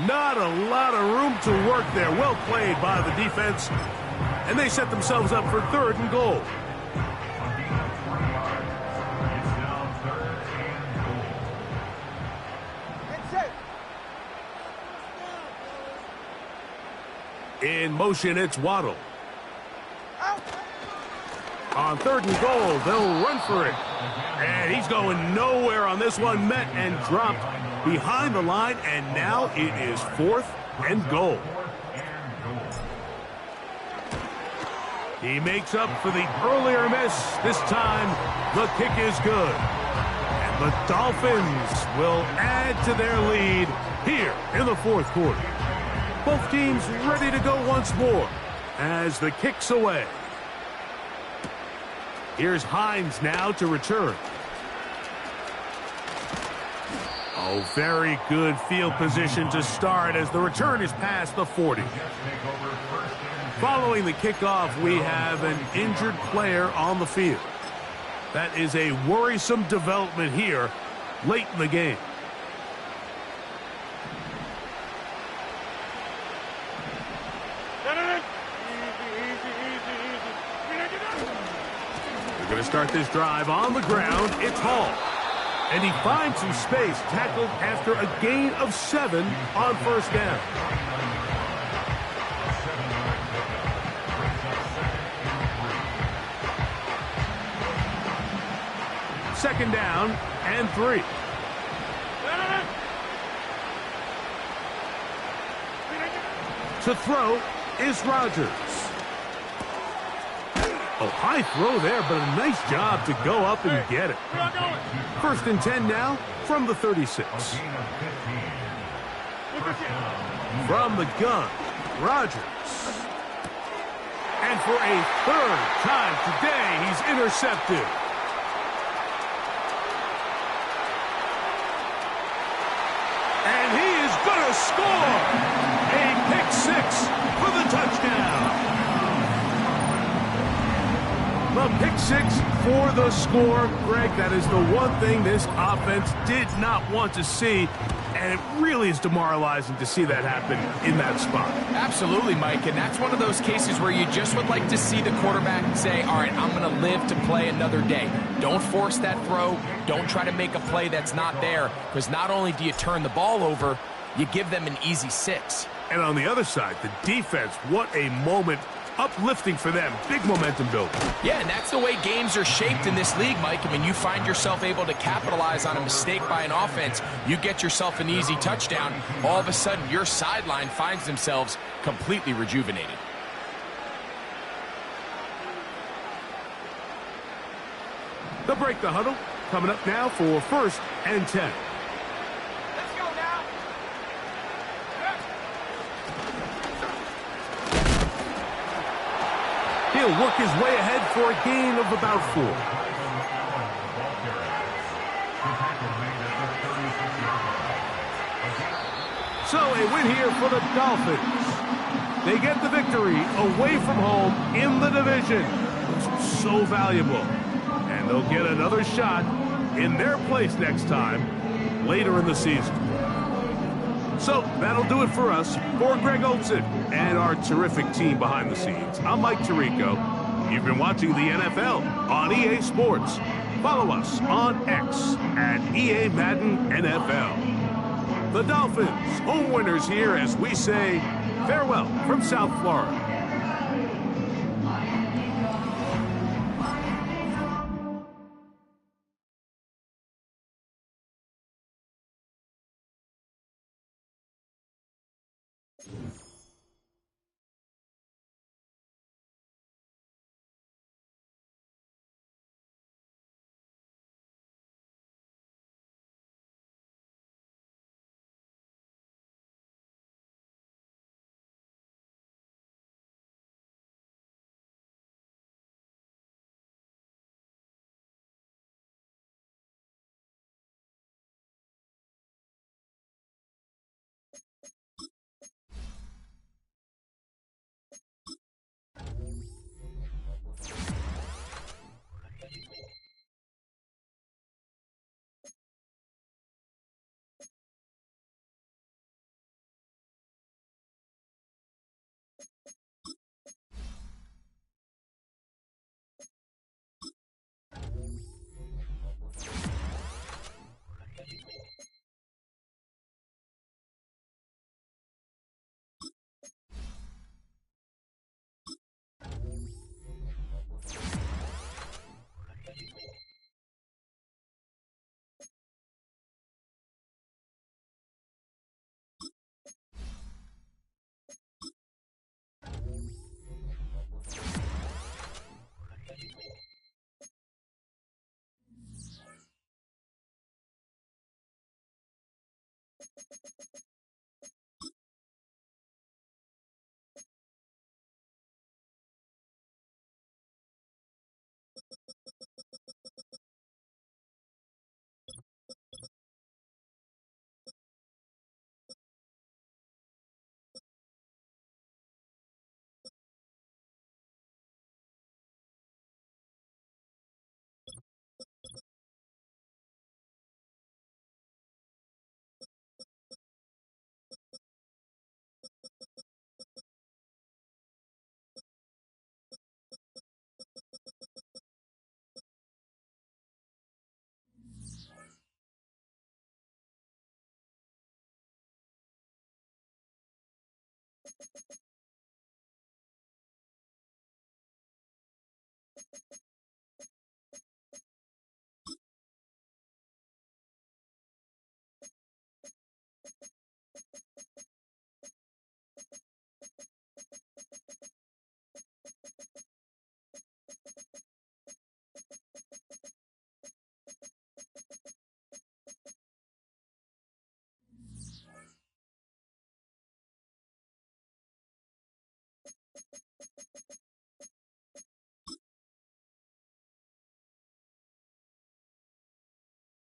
Not a lot of room to work there. Well played by the defense. And they set themselves up for 3rd and goal. In motion, it's Waddle. On 3rd and goal, they'll run for it. And he's going nowhere on this one. Met and dropped behind the line. And now it is 4th and goal. He makes up for the earlier miss. This time, the kick is good. And the Dolphins will add to their lead here in the 4th quarter. Both teams ready to go once more as the kick's away. Here's Hines now to return. Oh, very good field position to start as the return is past the 40. Following the kickoff, we have an injured player on the field. That is a worrisome development here late in the game. They're going to start this drive on the ground. It's Hall. And he finds some space, tackled after a gain of 7 on first down. Second down and 3. To throw is Rodgers. Oh, high throw there, but a nice job to go up and get it. First and 10 now from the 36. From the gun, Rodgers. And for a third time today, he's intercepted. And he is going to score. A pick 6 for the touchdown. The pick 6 for the score. Greg, that is the one thing this offense did not want to see, and it really is demoralizing to see that happen in that spot. Absolutely, Mike, and that's one of those cases where you just would like to see the quarterback say, all right, I'm going to live to play another day. Don't force that throw. Don't try to make a play that's not there, because not only do you turn the ball over, you give them an easy 6. And on the other side, the defense, what a moment. Uplifting for them. Big momentum building. Yeah, and that's the way games are shaped in this league, Mike. I mean, you find yourself able to capitalize on a mistake by an offense. You get yourself an easy touchdown. All of a sudden, your sideline finds themselves completely rejuvenated. They'll break the huddle. Coming up now for first and 10. He'll work his way ahead for a gain of about 4. So a win here for the Dolphins. They get the victory away from home in the division. It's so valuable. And they'll get another shot in their place next time later in the season. So that'll do it for us. For Greg Olson and our terrific team behind the scenes, I'm Mike Tirico. You've been watching the NFL on EA Sports. Follow us on X at EA Madden NFL. The Dolphins, home winners here as we say farewell from South Florida.